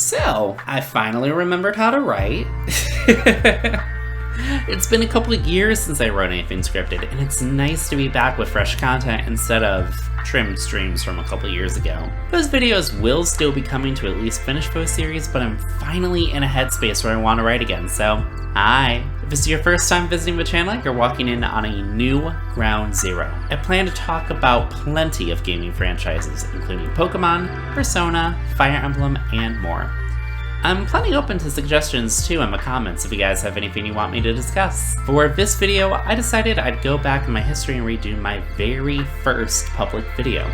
So, I finally remembered how to write. It's been a couple of years since I wrote anything scripted, and it's nice to be back with fresh content instead of trimmed streams from a couple of years ago. Those videos will still be coming to at least finish those series, but I'm finally in a headspace where I want to write again, so hi! If this is your first time visiting the channel, you're walking in on a new ground zero. I plan to talk about plenty of gaming franchises, including Pokemon, Persona, Fire Emblem, and more. I'm plenty open to suggestions too in the comments if you guys have anything you want me to discuss. For this video, I decided I'd go back in my history and redo my very first public video.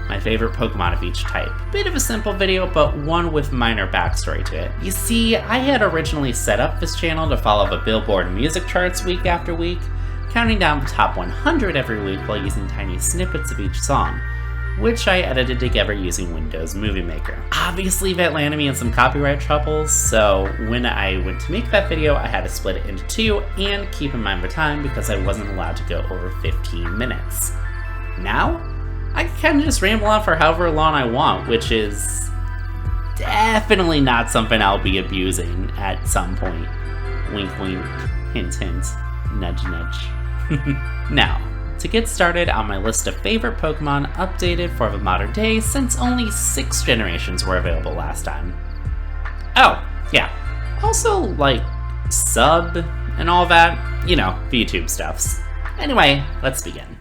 My favorite Pokemon of each type. Bit of a simple video, but one with minor backstory to it. You see, I had originally set up this channel to follow the Billboard music charts week after week, counting down the top 100 every week while using tiny snippets of each song, which I edited together using Windows Movie Maker. Obviously that landed me in some copyright troubles, so when I went to make that video, I had to split it into two and keep in mind the time because I wasn't allowed to go over 15 minutes. Now, I can kind of just ramble on for however long I want, which is definitely not something I'll be abusing at some point. Wink wink, hint hint, nudge nudge. Now, to get started on my list of favorite Pokemon updated for the modern day since only 6 generations were available last time. Oh, yeah. Also, like, sub and all that, you know, the YouTube stuffs. Anyway, let's begin.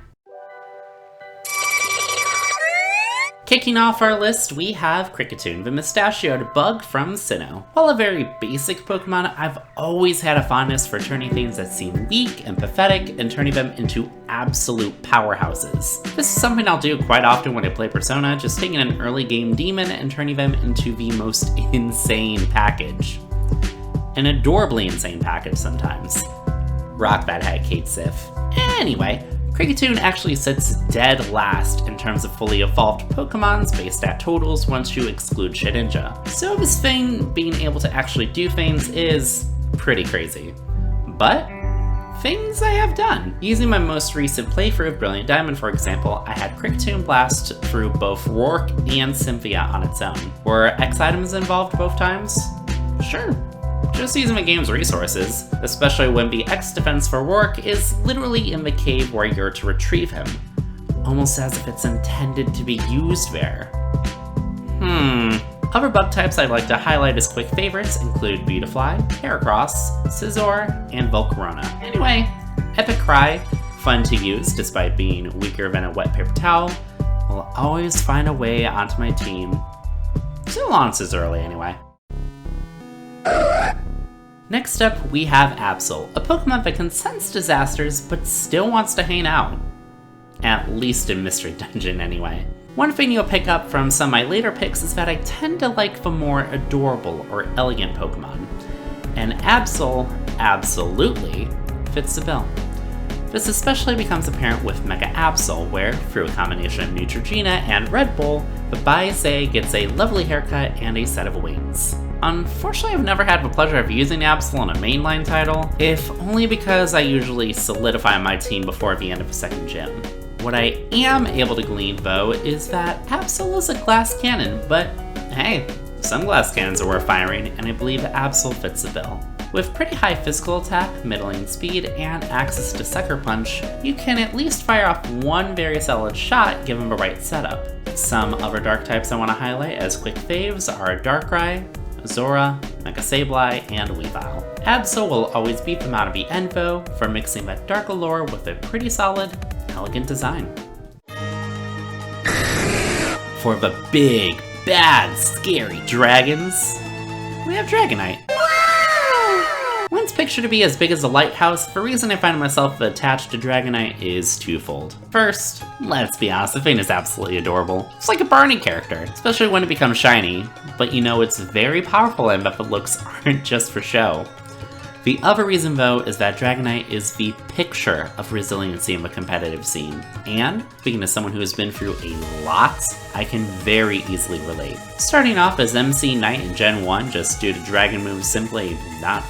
Kicking off our list, we have Kricketune, the mustachioed bug from Sinnoh. While a very basic Pokemon, I've always had a fondness for turning things that seem weak and pathetic and turning them into absolute powerhouses. This is something I'll do quite often when I play Persona, just taking an early game demon and turning them into the most insane package. An adorably insane package sometimes. Rock that head, Kate Sif. Anyway, Kricketune actually sits dead last in terms of fully evolved Pokemons based at totals once you exclude Shedinja. So this thing being able to actually do things is pretty crazy. But things I have done. Using my most recent playthrough of Brilliant Diamond, for example, I had Kricketune blast through both Rourke and Cynthia on its own. Were X items involved both times? Sure. Just using the game's resources, especially when the X defense for Rourke is literally in the cave where you're to retrieve him, almost as if it's intended to be used there. Other bug types I'd like to highlight as quick favorites include Beautifly, Heracross, Scizor, and Volcarona. Anyway, Epic Cry, fun to use despite being weaker than a wet paper towel, will always find a way onto my team. So long, Scizorly anyway. Next up, we have Absol, a Pokemon that can sense disasters but still wants to hang out. At least in Mystery Dungeon anyway. One thing you'll pick up from some of my later picks is that I tend to like the more adorable or elegant Pokemon, and Absol absolutely fits the bill. This especially becomes apparent with Mega Absol, where, through a combination of Neutrogena and Red Bull, the Baize gets a lovely haircut and a set of wings. Unfortunately, I've never had the pleasure of using Absol in a mainline title, if only because I usually solidify my team before the end of the second gym. What I am able to glean, though, is that Absol is a glass cannon, but hey, some glass cannons are worth firing, and I believe Absol fits the bill. With pretty high physical attack, middling speed, and access to Sucker Punch, you can at least fire off one very solid shot given the right setup. Some other dark types I want to highlight as quick faves are Darkrai, Zora, Mega Sableye, and Weavile. Absol will always beat them out of the end though for mixing that dark allure with a pretty solid, elegant design. For the big, bad, scary dragons, we have Dragonite. Once pictured to be as big as a lighthouse, the reason I find myself attached to Dragonite is twofold. First, let's be honest, the thing is absolutely adorable. It's like a Barney character, especially when it becomes shiny, but you know it's very powerful and that the looks aren't just for show. The other reason though is that Dragonite is the picture of resiliency in the competitive scene. And, speaking as someone who has been through a lot, I can very easily relate. Starting off as MC Knight in Gen 1 just due to dragon moves simply not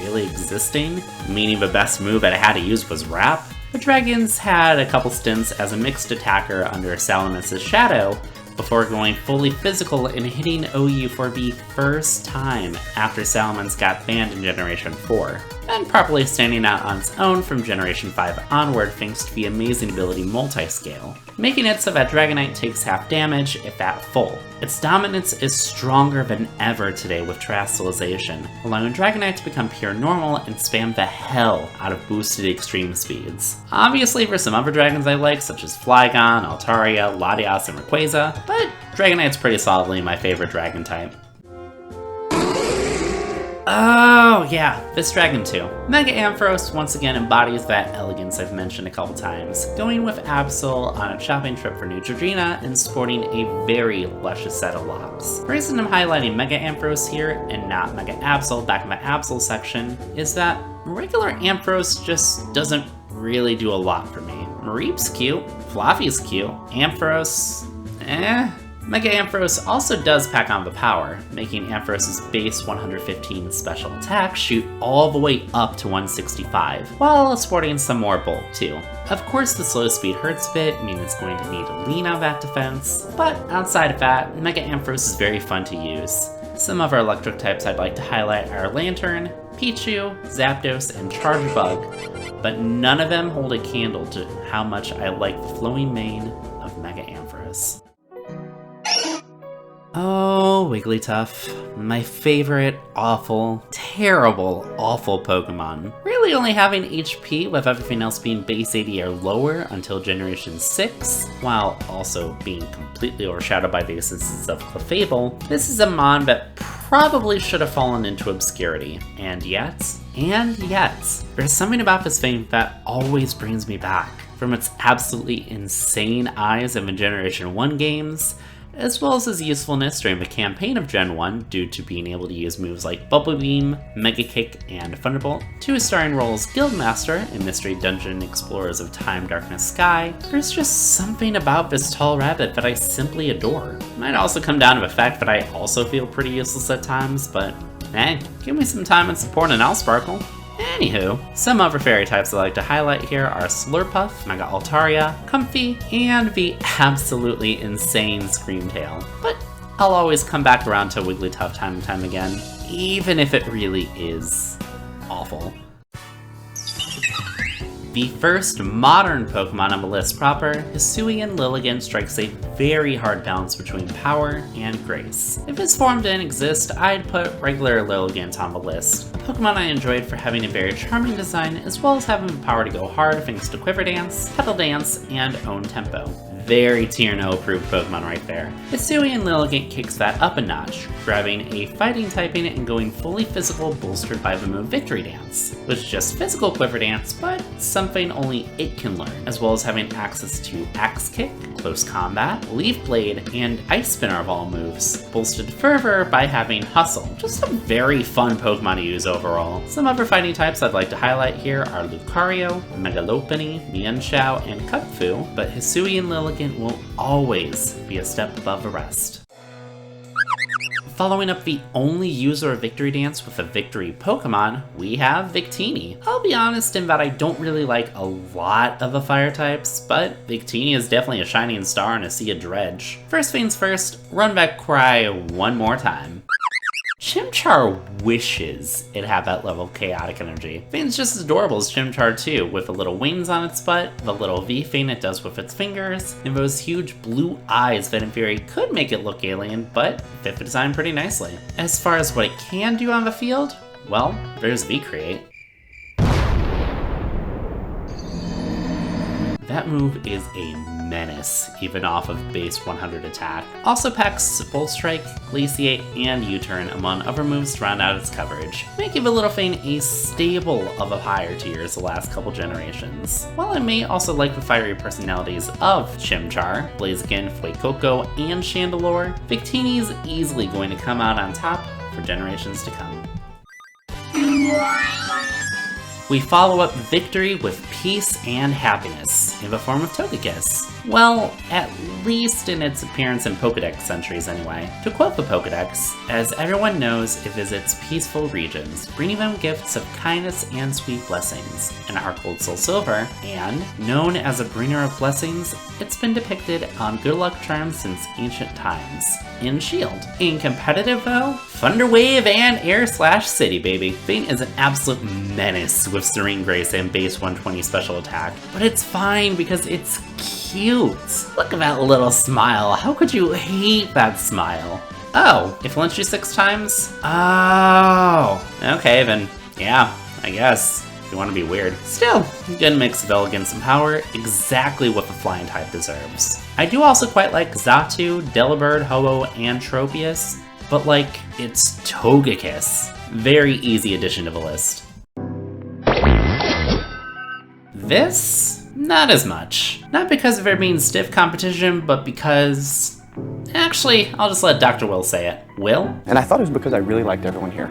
really existing, meaning the best move that I had to use was Wrap, the dragons had a couple stints as a mixed attacker under Salamis' shadow before going fully physical and hitting OU for the first time after Salamence got banned in Generation 4, and properly standing out on its own from Generation 5 onward thanks to the amazing ability Multiscale, making it so that Dragonite takes half damage if at full. Its dominance is stronger than ever today with Terastallization, allowing Dragonite to become pure normal and spam the hell out of boosted extreme speeds. Obviously there's some other dragons I like, such as Flygon, Altaria, Latias, and Rayquaza, but Dragonite's pretty solidly my favorite dragon type. Oh yeah, this dragon too. Mega Ampharos once again embodies that elegance I've mentioned a couple times, going with Absol on a shopping trip for Neutrogena and sporting a very luscious set of locks. The reason I'm highlighting Mega Ampharos here and not Mega Absol back in my Absol section is that regular Ampharos just doesn't really do a lot for me. Mareep's cute, Fluffy's cute, Ampharos, Mega Ampharos also does pack on the power, making Ampharos's base 115 special attack shoot all the way up to 165, while sporting some more bulk too. Of course the slow speed hurts a bit, meaning it's going to need to lean on that defense, but outside of that, Mega Ampharos is very fun to use. Some of our electric types I'd like to highlight are Lantern, Pichu, Zapdos, and Chargebug, but none of them hold a candle to how much I like the flowing mane of Mega Ampharos. Oh, Wigglytuff. My favorite, awful, terrible, awful Pokemon. Really only having HP with everything else being base 80 or lower until Generation 6, while also being completely overshadowed by the existence of Clefable. This is a mon that probably should have fallen into obscurity. And yet, there's something about this thing that always brings me back. From its absolutely insane eyes in the Generation 1 games, as well as his usefulness during the campaign of Gen 1 due to being able to use moves like Bubble Beam, Mega Kick, and Thunderbolt, to his starring role as Guildmaster in Mystery Dungeon Explorers of Time, Darkness, Sky. There's just something about this tall rabbit that I simply adore. It might also come down to the fact that I also feel pretty useless at times, but hey, give me some time and support and I'll sparkle. Anywho, some other fairy types I like to highlight here are Slurpuff, Mega Altaria, Comfy, and the absolutely insane Screamtail. But I'll always come back around to Wigglytuff time and time again, even if it really is awful. The first modern Pokemon on the list proper, Hisuian Lilligant strikes a very hard balance between power and grace. If his form didn't exist, I'd put regular Lilligant on the list, a Pokemon I enjoyed for having a very charming design as well as having the power to go hard thanks to Quiver Dance, Petal Dance, and Own Tempo. Very Tier No approved Pokemon right there. Hisuian Lilligant kicks that up a notch, grabbing a fighting typing and going fully physical bolstered by the move Victory Dance, which is just physical Quiver Dance, but something only it can learn, as well as having access to Axe Kick, Close Combat, Leaf Blade, and Ice Spinner of all moves, bolstered further by having Hustle. Just a very fun Pokemon to use overall. Some other fighting types I'd like to highlight here are Lucario, Megalopony, Mienshao, and Kung-Fu, but Hisuian Lilligant will always be a step above the rest. Following up the only user of Victory Dance with a Victory Pokemon, we have Victini. I'll be honest in that I don't really like a lot of the fire types, but Victini is definitely a shining star in a sea of dredge. First things first, run back cry one more time. Chimchar wishes it had that level of chaotic energy. Thing's just as adorable as Chimchar too, with the little wings on its butt, the little V thing it does with its fingers, and those huge blue eyes that in theory could make it look alien, but fit the design pretty nicely. As far as what it can do on the field, well, there's V-Create. That move is a menace, even off of base 100 attack. Also packs Bolt Strike, Glaciate, and U-Turn among other moves to round out its coverage, making the little thing a staple of the higher tiers the last couple generations. While I may also like the fiery personalities of Chimchar, Blaziken, Fuecoco, and Chandelure, Victini is easily going to come out on top for generations to come. We follow up victory with peace and happiness, in the form of togekiss. Well, at least in its appearance in Pokedex entries anyway. To quote the Pokedex, as everyone knows, it visits peaceful regions, bringing them gifts of kindness and sweet blessings. In Heart Gold Soul Silver, and known as a bringer of blessings, it's been depicted on good luck charms since ancient times. In Shield. In competitive though, Thunder Wave and Air/City baby. Vayne is an absolute menace with Serene Grace and base 120 special attack, but it's fine because it's cute. Look at that little smile. How could you hate that smile? Oh, it flinched you 6 times? Oh, okay then, yeah, I guess. If you want to be weird. Still, good mix of elegance and power, exactly what the flying type deserves. I do also quite like Xatu, Delibird, Ho-Oh, and Tropius, but like, it's togekiss. Very easy addition to the list. This? Not as much. Not because of there being stiff competition, but because... Actually, I'll just let Dr. Will say it. Will? And I thought it was because I really liked everyone here.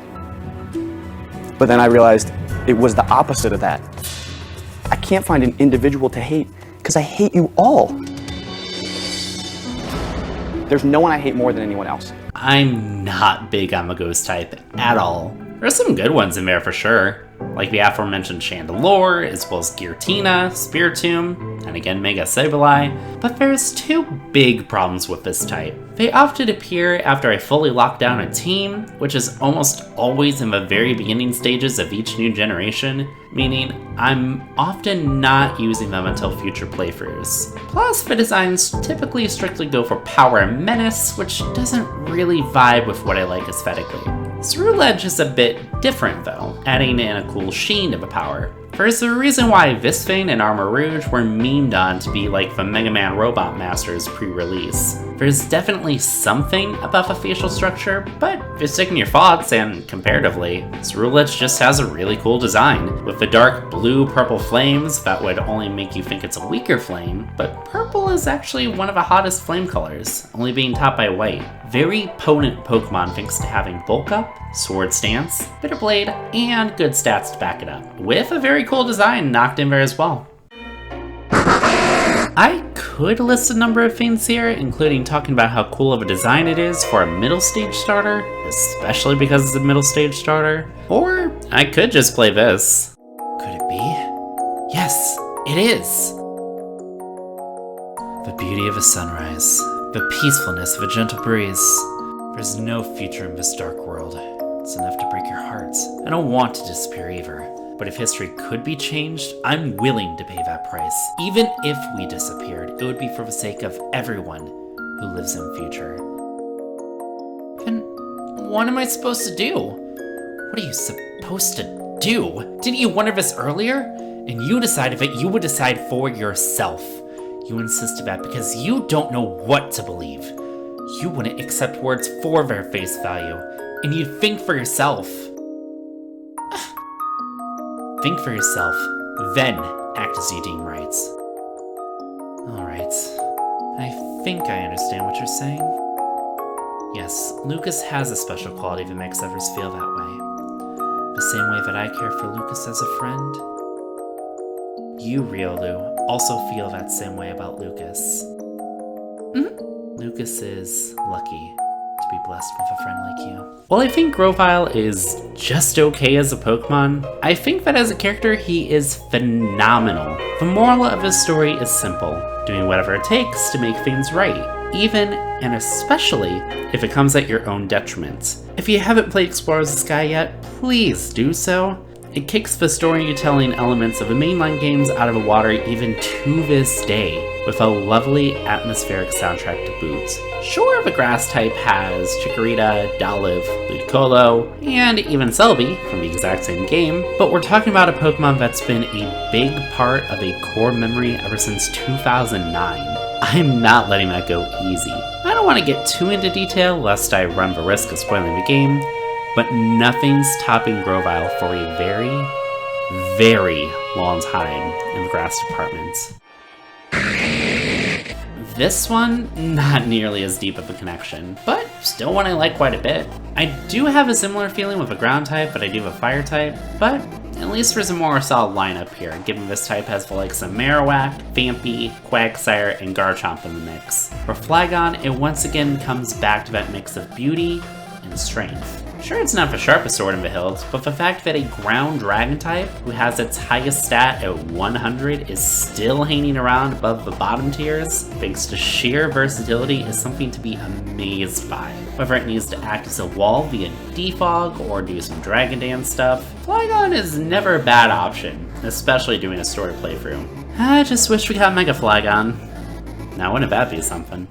But then I realized it was the opposite of that. I can't find an individual to hate, because I hate you all. There's no one I hate more than anyone else. I'm not big on the ghost type at all. There's some good ones in there for sure, like the aforementioned Chandelure, as well as Giratina, Spiritomb, and again Mega Sableye, but there's 2 big problems with this type. They often appear after I fully lock down a team, which is almost always in the very beginning stages of each new generation, meaning I'm often not using them until future playthroughs. Plus, the designs typically strictly go for power and menace, which doesn't really vibe with what I like aesthetically. Ceruledge is a bit different though, adding in a cool sheen to the power. There's a reason why this Vayne and Armor Rouge were memed on to be like the Mega Man Robot Masters pre-release. There's definitely something about the facial structure, but if you're sticking your thoughts, and comparatively, Ceruledge just has a really cool design, with the dark blue-purple flames that would only make you think it's a weaker flame, but purple is actually one of the hottest flame colors, only being topped by white. Very potent Pokemon thanks to having Bulk Up, Sword Stance, Bitter Blade, and good stats to back it up, with a very cool design knocked in there as well. I could list a number of things here, including talking about how cool of a design it is for a middle stage starter, especially because it's a middle stage starter, or I could just play this. Could it be? Yes, it is! The beauty of a sunrise, the peacefulness of a gentle breeze. There's no future in this dark world. It's enough to break your hearts. I don't want to disappear either. But if history could be changed, I'm willing to pay that price. Even if we disappeared, it would be for the sake of everyone who lives in the future. Then what am I supposed to do? What are you supposed to do? Didn't you wonder this earlier? And you decided that you would decide for yourself. You insisted that because you don't know what to believe. You wouldn't accept words for their face value, and you'd think for yourself. Think for yourself, then act as you deem right. Alright, I think I understand what you're saying. Yes, Lucas has a special quality that makes others feel that way. The same way that I care for Lucas as a friend. You, Riolu, also feel that same way about Lucas. Lucas is lucky to be blessed with a friend like you. While I think Grovyle is just okay as a Pokemon, I think that as a character he is phenomenal. The moral of his story is simple, doing whatever it takes to make things right, even and especially if it comes at your own detriment. If you haven't played Explorers of the Sky yet, please do so. It kicks the storytelling elements of the mainline games out of the water even to this day, with a lovely atmospheric soundtrack to boot. Sure, the grass type has Chikorita, Dolliv, Ludicolo, and even Celebi from the exact same game, but we're talking about a Pokemon that's been a big part of a core memory ever since 2009. I'm not letting that go easy. I don't want to get too into detail lest I run the risk of spoiling the game, but nothing's topping Grovyle for a very, very long time in the grass department. This one, not nearly as deep of a connection, but still one I like quite a bit. I do have a similar feeling with a ground type, but I do have a fire type, but At least there's a more solid lineup here, given this type has the likes of Marowak, Vampy, Quagsire, and Garchomp in the mix. For Flygon, it once again comes back to that mix of beauty and strength. Sure, it's not the sharpest sword in the hills, but the fact that a ground dragon type, who has its highest stat at 100, is still hanging around above the bottom tiers, thanks to sheer versatility, is something to be amazed by. Whether it needs to act as a wall via defog or do some dragon dance stuff, Flygon is never a bad option, especially doing a story playthrough. I just wish we got Mega Flygon. Now wouldn't that be something?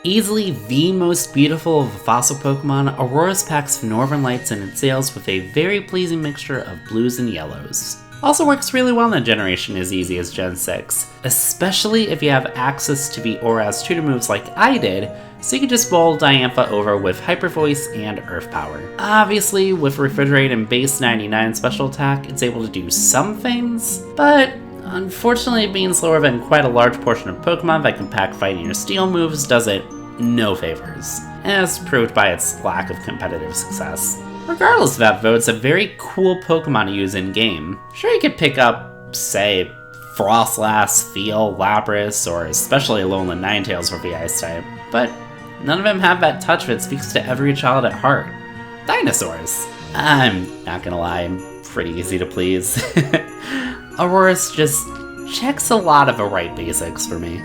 Easily the most beautiful of the fossil Pokemon, Aurorus packs the northern lights in its sails with a very pleasing mixture of blues and yellows. Also works really well in a generation as easy as Gen 6, especially if you have access to the Aurorus tutor moves like I did, so you can just bowl Dialga over with Hyper Voice and Earth Power. Obviously, with Refrigerate and base 99 special attack, it's able to do some things, but unfortunately being slower than quite a large portion of Pokemon that can pack fighting or steel moves does it no favors, as proved by its lack of competitive success. Regardless of that though, it's a very cool Pokemon to use in-game. Sure, you could pick up, say, Frostlass, Theo, Lapras, or especially Alolan Ninetales for the Ice type, but none of them have that touch that speaks to every child at heart. Dinosaurs. I'm not gonna lie, I'm pretty easy to please. Aurorus just checks a lot of the right basics for me.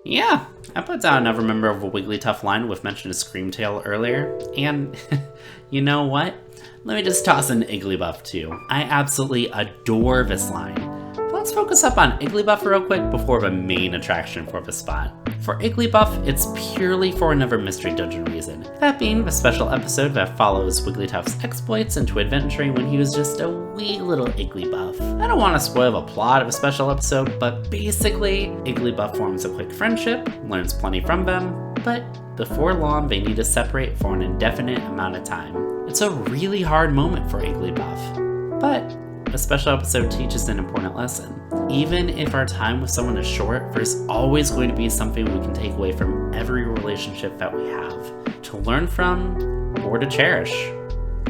Yeah, I put down another member of a Wigglytuff line with mentioned Screamtail earlier, and you know what? Let me just toss in Igglybuff too. I absolutely adore this line. But let's focus up on Igglybuff real quick before the main attraction for the spot. For Igglybuff, it's purely for another mystery dungeon reason. That being the special episode that follows Wigglytuff's exploits into adventuring when he was just a wee little Igglybuff. I don't want to spoil the plot of a special episode, but basically, Igglybuff forms a quick friendship, learns plenty from them, but before long they need to separate for an indefinite amount of time. It's a really hard moment for Igglybuff, but a special episode teaches an important lesson. Even if our time with someone is short, there's always going to be something we can take away from every relationship that we have, to learn from, or to cherish,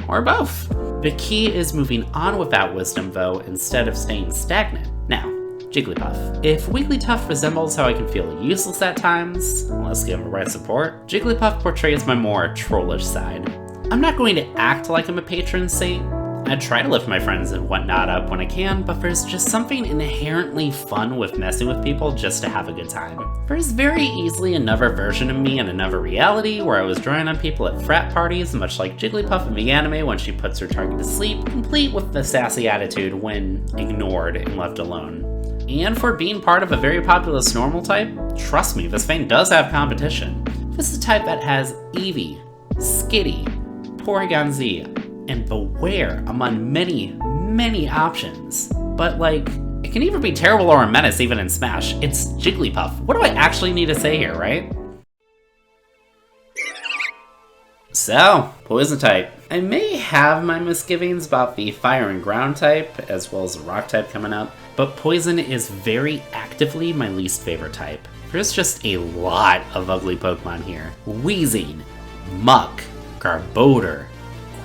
or both. The key is moving on with that wisdom though, instead of staying stagnant. Now, Jigglypuff. If Wigglytuff resembles how I can feel useless at times, unless given the right support, Jigglypuff portrays my more trollish side. I'm not going to act like I'm a patron saint. I try to lift my friends and whatnot up when I can, but there's just something inherently fun with messing with people just to have a good time. There's very easily another version of me in another reality where I was drawing on people at frat parties, much like Jigglypuff in the anime when she puts her target to sleep, complete with the sassy attitude when ignored and left alone. And for being part of a very populous normal type, trust me, this thing does have competition. This is a type that has Eevee, Skitty, Porygon Z, and Beware among many, many options. But like, it can either be terrible or a menace even in Smash. It's Jigglypuff. What do I actually need to say here, right? So, Poison type. I may have my misgivings about the Fire and Ground type, as well as the Rock type coming up, but Poison is very actively my least favorite type. There's just a lot of ugly Pokemon here. Weezing, Muck, Garbodor,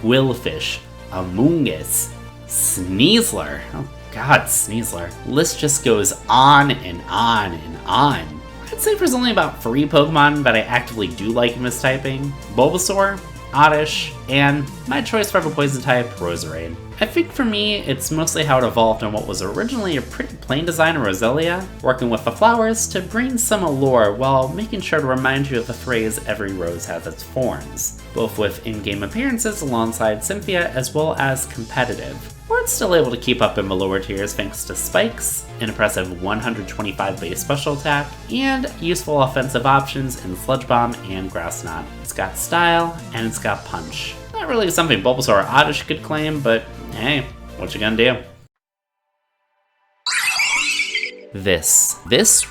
Quillfish, Amoonguss, Sneasler. Oh god, Sneasler. List just goes on and on and on. I'd say there's only about 3 Pokemon that I actively do like in this typing. Bulbasaur, Oddish, and my choice for a poison type, Roserade. I think for me, it's mostly how it evolved on what was originally a pretty plain design of Roselia, working with the flowers to bring some allure while making sure to remind you of the phrase every rose has its thorns, both with in-game appearances alongside Cynthia as well as competitive, where it's still able to keep up in the lower tiers thanks to spikes, an impressive 125 base special attack, and useful offensive options in Sludge Bomb and Grass Knot. It's got style, and it's got punch. Not really something Bulbasaur or Oddish could claim, but hey, what you gonna do? This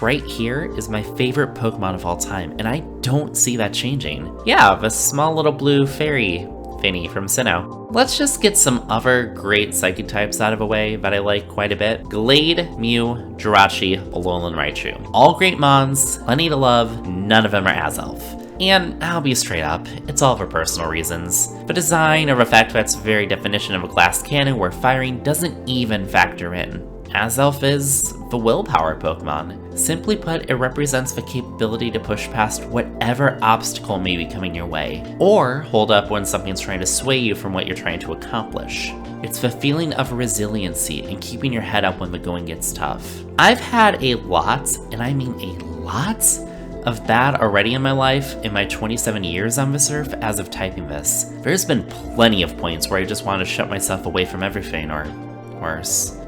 right here is my favorite Pokemon of all time, and I don't see that changing. Yeah, the small little blue fairy Finny from Sinnoh. Let's just get some other great Psychic types out of the way that I like quite a bit. Glade, Mew, Jirachi, Alolan Raichu. All great mons, plenty to love, none of them are Azelf. And I'll be straight up, it's all for personal reasons. The design of Effectvet's very definition of a glass cannon where firing doesn't even factor in. Azelf is the willpower Pokemon. Simply put, it represents the capability to push past whatever obstacle may be coming your way, or hold up when something's trying to sway you from what you're trying to accomplish. It's the feeling of resiliency and keeping your head up when the going gets tough. I've had a lot, and I mean a lot, of bad already in my life in my 27 years on this earth as of typing this. There's been plenty of points where I just want to shut myself away from everything, or worse.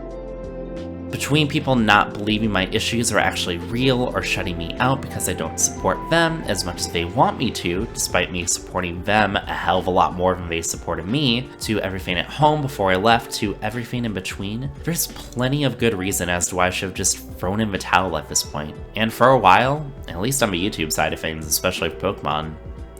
Between people not believing my issues are actually real or shutting me out because I don't support them as much as they want me to, despite me supporting them a hell of a lot more than they supported me, to everything at home before I left, to everything in between, there's plenty of good reason as to why I should have just thrown in the towel at this point. And for a while, at least on the YouTube side of things, especially for Pokemon,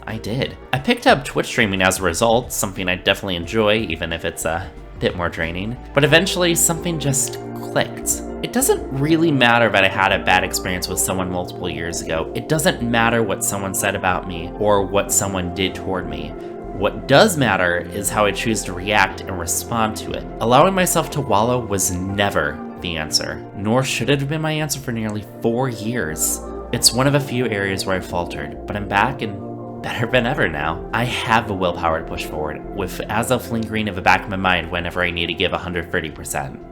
I did. I picked up Twitch streaming as a result, something I definitely enjoy, even if it's a bit more draining, but eventually something just clicked. It doesn't really matter that I had a bad experience with someone multiple years ago. It doesn't matter what someone said about me or what someone did toward me. What does matter is how I choose to react and respond to it. Allowing myself to wallow was never the answer, nor should it have been my answer for nearly 4 years. It's one of a few areas where I faltered, but I'm back and better than ever now. I have the willpower to push forward, with Azelf lingering in the back of my mind whenever I need to give 130%.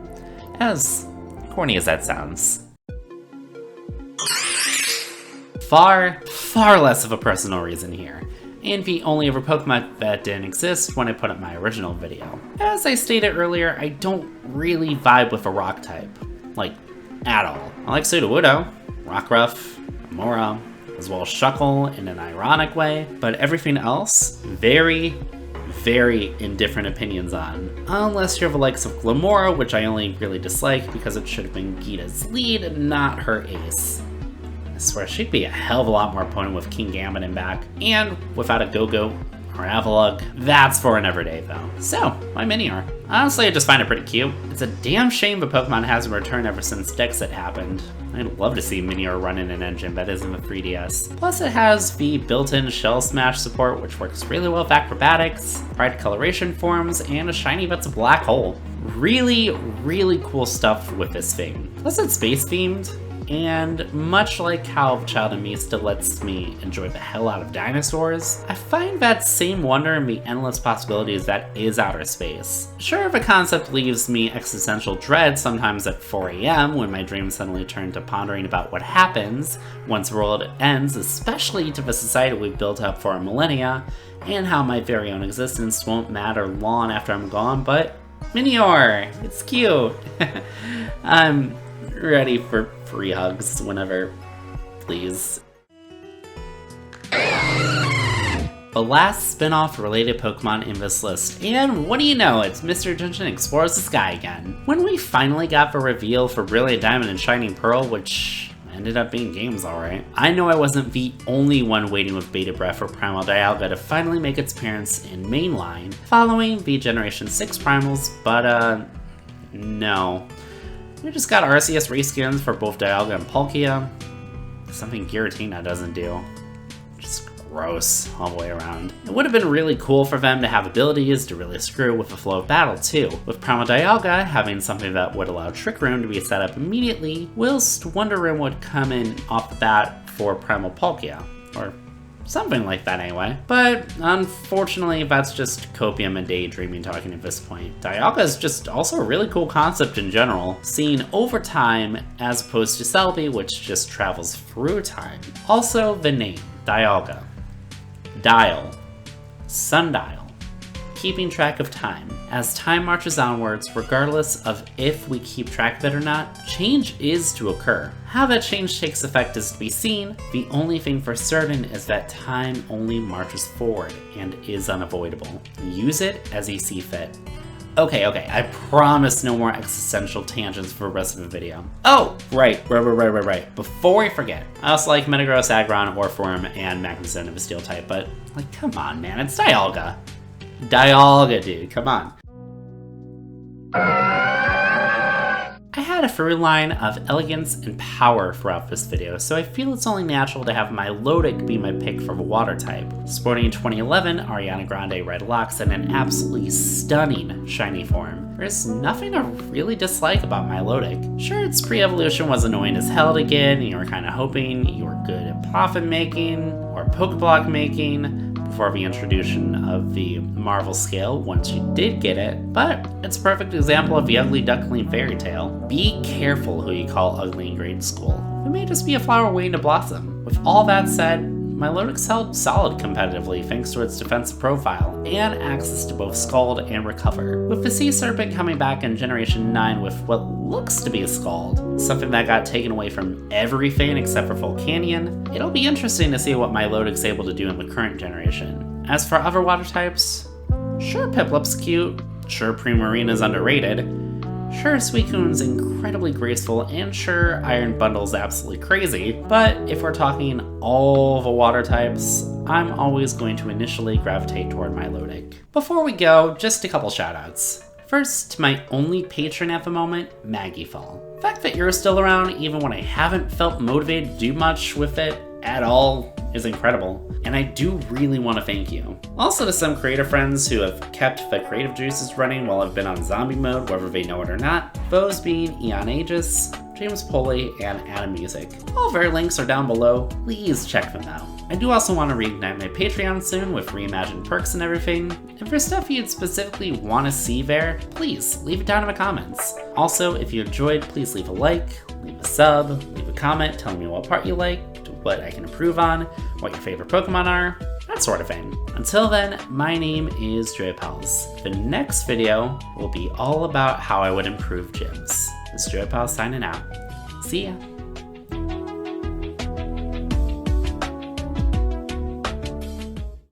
As corny as that sounds. Far less of a personal reason here, and the only other Pokemon that didn't exist when I put up my original video. As I stated earlier, I don't really vibe with a rock type, like, at all. I like Sudowoodo, Rockruff, Mora, as well as Shuckle in an ironic way, but everything else, very indifferent opinions on. Unless you're the likes of Glamora, which I only really dislike because it should have been Gita's lead and not her ace. I swear she'd be a hell of a lot more potent with King Gambit in back, and without a Go-Go or Avalugg. That's for another day though. So, my Minior. Honestly, I just find it pretty cute. It's a damn shame the Pokemon hasn't returned ever since Dexit happened. I'd love to see Minior run in an engine that isn't the 3DS. Plus it has the built-in Shell Smash support, which works really well with acrobatics, bright coloration forms, and a shiny that's a black hole. Really cool stuff with this thing. Plus it's space-themed, and much like how the child in me still lets me enjoy the hell out of dinosaurs, I find that same wonder in the endless possibilities that is outer space. Sure, the concept leaves me existential dread sometimes at 4 AM when my dreams suddenly turn to pondering about what happens once the world ends, especially to the society we've built up for a millennia, and how my very own existence won't matter long after I'm gone, but Minior, it's cute. I'm ready for free hugs whenever, please. The last spin-off related Pokemon in this list, and what do you know, it's Mr. Junction Explores the Sky again. When we finally got the reveal for Brilliant Diamond and Shining Pearl, which ended up being games alright, I know I wasn't the only one waiting with bated breath for Primal Dialga to finally make its appearance in mainline, following the Generation 6 Primals, but no. We just got Arceus reskins for both Dialga and Palkia. Something Giratina doesn't do. Just gross all the way around. It would have been really cool for them to have abilities to really screw with the flow of battle too, with Primal Dialga having something that would allow Trick Room to be set up immediately, whilst Wonder Room would come in off the bat for Primal Palkia, or something like that anyway. But unfortunately, that's just copium and daydreaming talking at this point. Dialga is just also a really cool concept in general, seen over time as opposed to Celebi, which just travels through time. Also, the name, Dialga. Dial. Sundial. Keeping track of time. As time marches onwards, regardless of if we keep track of it or not, change is to occur. How that change takes effect is to be seen. The only thing for certain is that time only marches forward and is unavoidable. Use it as you see fit. Okay, I promise no more existential tangents for the rest of the video. Oh, right. Before I forget, I also like Metagross, Aggron, Orform, and Magneton of a Steel type, but, like, come on, man, it's Dialga. Dialga, dude, come on. I had had a through line of elegance and power throughout this video, so I feel it's only natural to have milotic be my pick for the water type. Sporting in 2011 Ariana Grande red locks and an absolutely stunning shiny form. There's nothing to really dislike about milotic. Sure, its pre-evolution was annoying as hell to get, and you were kind of hoping you were good at profit making or Pokeblock making before the introduction of the Marvel scale once you did get it, but it's a perfect example of the ugly duckling fairy tale. Be careful who you call ugly in grade school. It may just be a flower waiting to blossom. With all that said, milotic's held solid competitively thanks to its defensive profile and access to both Scald and Recover, with the Sea Serpent coming back in Generation 9 with what looks to be a Scald, something that got taken away from everything except for Volcanion. It'll be interesting to see what milotic's able to do in the current generation. As for other water types, sure Piplup's cute, sure Primarina's underrated, sure Suicune's incredibly graceful, and sure Iron Bundle's absolutely crazy, but if we're talking all the water types, I'm always going to initially gravitate toward milotic. Before we go, just a couple shoutouts. First, to my only patron at the moment, Maggiefall. The fact that you're still around even when I haven't felt motivated to do much with it at all is incredible, and I do really want to thank you. Also to some creator friends who have kept the creative juices running while I've been on zombie mode, whether they know it or not, those being Eon Aegis, James Poley, and Adam Music. All their links are down below, please check them out. I do also want to reignite my Patreon soon with reimagined perks and everything. If there's stuff you'd specifically want to see there, please leave it down in the comments. Also, if you enjoyed, please leave a like, leave a sub, leave a comment telling me what part you liked, what I can improve on, what your favorite Pokemon are, that sort of thing. Until then, my name is JoyPals. The next video will be all about how I would improve gyms. This is JoyPals signing out. See ya!